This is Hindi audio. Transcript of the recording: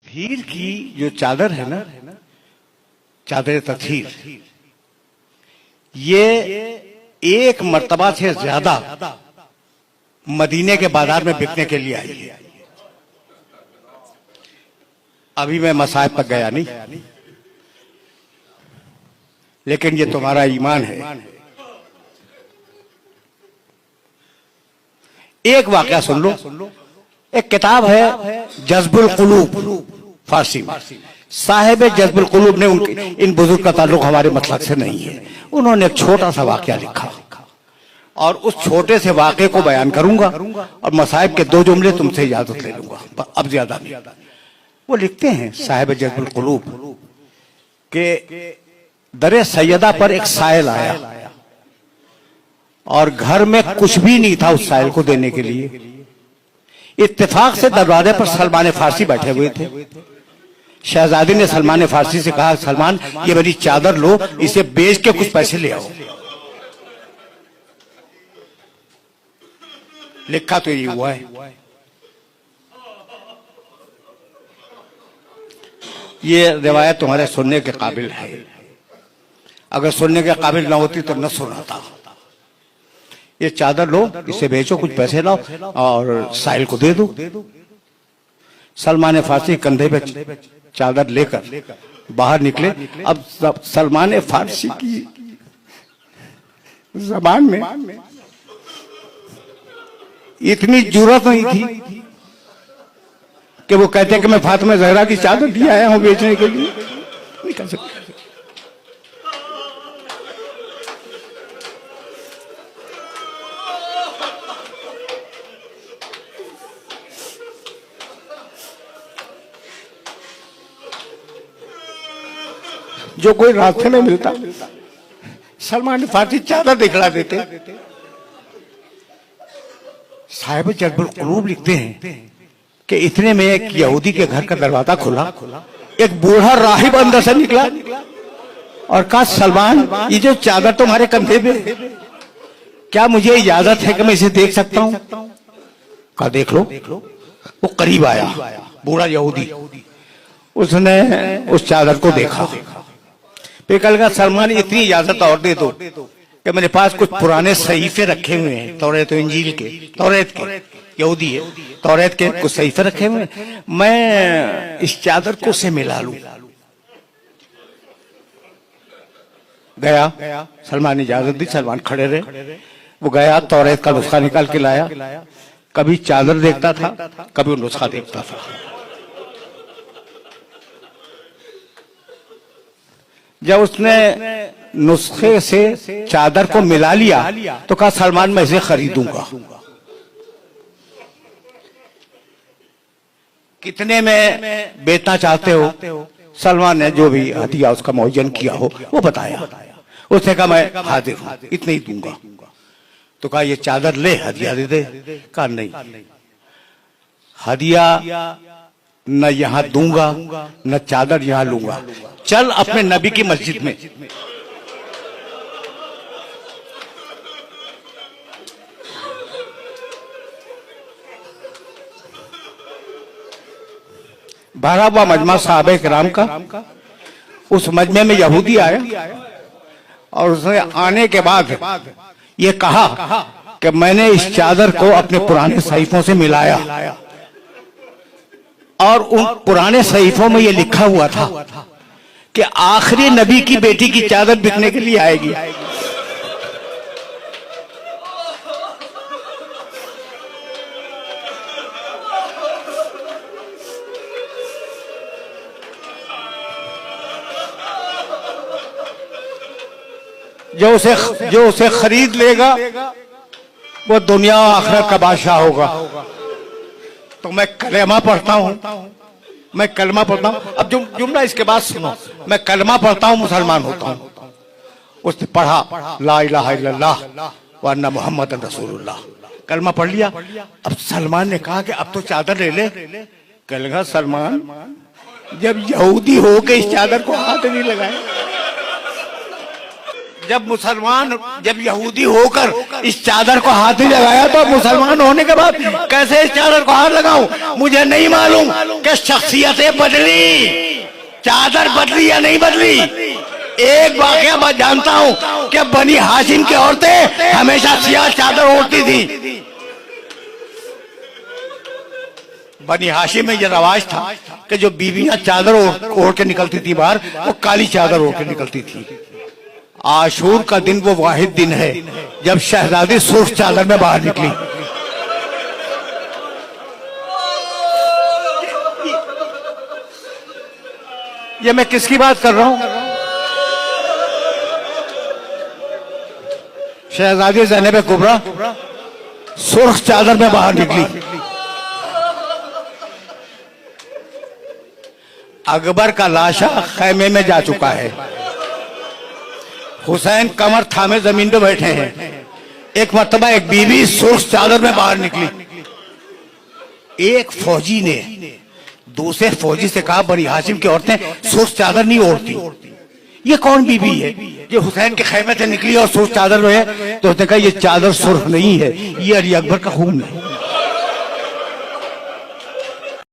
तथीर की जो चादर है ना, चादर तथीर, ये एक मर्तबा से ज्यादा मदीने के बाजार में बिकने के लिए आई है। अभी मैं मसाहिब तक गया नहीं, लेकिन ये तुम्हारा ईमान है। एक वाकया सुन लो। एक किताब है जज्बुल कुलूब, फारसी में। साहिब जज्बुल कुलूब ने इन बुजुर्ग का ताल्लुक हमारे मतलब से नहीं है। उन्होंने एक छोटा सा वाकया लिखा और उस छोटे से वाकये को बयान करूंगा और मसाहिब के दो जुमले तुमसे इजाजत ले लूंगा, अब ज्यादा नहीं। वो लिखते हैं साहिब जज्बुल कुलूब के दरे सैयदा पर एक साइल आया और घर में कुछ भी नहीं था उस साइल को देने के लिए। इत्तेफाक से दरवाजे पर सलमान फारसी बैठे हुए थे। शहजादी ने सलमान फारसी से कहा, सलमान ये मेरी चादर लो, इसे बेच के कुछ पैसे ले आओ। लिखा तो ये हुआ है। ये रिवायत तुम्हारे सुनने के काबिल है। अगर सुनने के काबिल ना होती तो न सुनाता। ये चादर लो, इसे बेचो, कुछ पैसे लाओ और साहिल को दे दो। सलमान फारसी कंधे पे चादर लेकर बाहर निकले। अब सलमान फारसी की जबान में इतनी जुर्रत नहीं थी कि वो कहते कि मैं फातिमा ज़हरा की चादर दिया आया हूं बेचने के लिए। नहीं कर सकते। जो कोई रास्ते में मिलता सलमान फारसी चादर दिखला देते। साहिब जज्बुल कुलूब लिखते हैं कि इतने में एक यहूदी के घर का दरवाजा खुला। एक बूढ़ा राहिब अंदर से निकला और कहा, सलमान ये जो चादर तुम्हारे कंधे पे, क्या मुझे इजाजत है कि मैं इसे देख सकता हूं? कहा देख लो। वो करीब आया, बूढ़ा यहूदी। उसने उस चादर को देखा। फिर कहा, सलमान इतनी इजाजत और दे दो कि मेरे पास कुछ पुराने सहीफे रखे हुए हैं, तौरात और इंजील के, तौरात के, यहूदी है, तौरात के कुछ सहीफे रखे हुए हैं, मैं इस चादर को से मिला लूं। गया, सलमान ने इजाजत दी, सलमान खड़े रहे। वो गया, तौरात का नुस्खा निकाल के लाया। कभी चादर देखता था, कभी नुस्खा देखता था। जब उसने नुस्खे से चादर को मिला लिया तो कहा, सलमान मैं इसे खरीदूंगा। कितने में बेचना चाहते हो? सलमान ने जो भी हदिया उसका मुअय्यन किया हो वो बताया। उसने कहा मैं हाजिर हूं, इतने ही दूंगा। तो कहा ये चादर ले, हदिया दे दे। कहा नहीं, हदिया न यहां दूंगा न चादर यहां लूंगा। चल अपने नबी की मस्जिद में। भरा हुआ मजमा साहबे किराम का। उस मजमे में यहूदी आया और उसने आने के बाद ये कहा कि मैंने इस चादर को अपने पुराने सहीफों से मिलाया और उन पुराने सहीफों में ये लिखा हुआ था कि आखिरी नबी की बेटी की चादर बिकने के लिए आएगी। जो उसे खरीद लेगा वो दुनिया और आखिरत का बादशाह होगा। तो मैं कलेमा पढ़ता हूं, मैं कलमा पढ़ता हूं। अब जुमला इसके बाद सुनो। मैं कलमा पढ़ता हूं, मुसलमान होता हूं। उसने पढ़ा ला इलाहा इल्लल्लाह व अन्ना मुहम्मदन रसूलुल्लाह, कलमा पढ़ लिया। अब सलमान ने कहा कि अब तो चादर ले ले। कहा सलमान जब यहूदी हो के इस चादर को हाथ नहीं लगाए, जब मुसलमान, जब यहूदी होकर इस चादर को हाथ नहीं लगाया तो मुसलमान होने के बाद कैसे इस चादर को हाथ लगाऊं? मुझे नहीं मालूम कि शख्सियतें बदली, चादर बदली या नहीं बदली। एक वाकया मैं जानता हूं कि बनी हाशिम की औरतें हमेशा सियाह चादर ओढ़ती थी। बनी हाशिम में यह रवाज था कि जो बीवियां चादर ओढ़ के निकलती थी बाहर, वो काली चादर ओढ़ के निकलती थी। आशूर का दिन वो वाहिद दिन है जब शहजादी सुर्ख चादर में बाहर निकली। ये मैं किसकी बात कर रहा हूं? शहजादी ज़ैनब कुबरा सुर्ख चादर में बाहर निकली। अकबर का लाशा खैमे में जा चुका है, हुसैन कमर थामे जमीन पे बैठे हैं। एक मर्तबा एक बीवी सुर्ख चादर में बाहर निकली। एक फौजी ने दूसरे फौजी से कहा, बनी हाशिम की औरतें सुर्ख चादर नहीं ओढ़ती, ये कौन बीवी है जो हुसैन के खैमे से निकली और सुर्ख चादर में है? तो उसने कहा, ये चादर सुर्ख नहीं है, ये अली अकबर का खून है।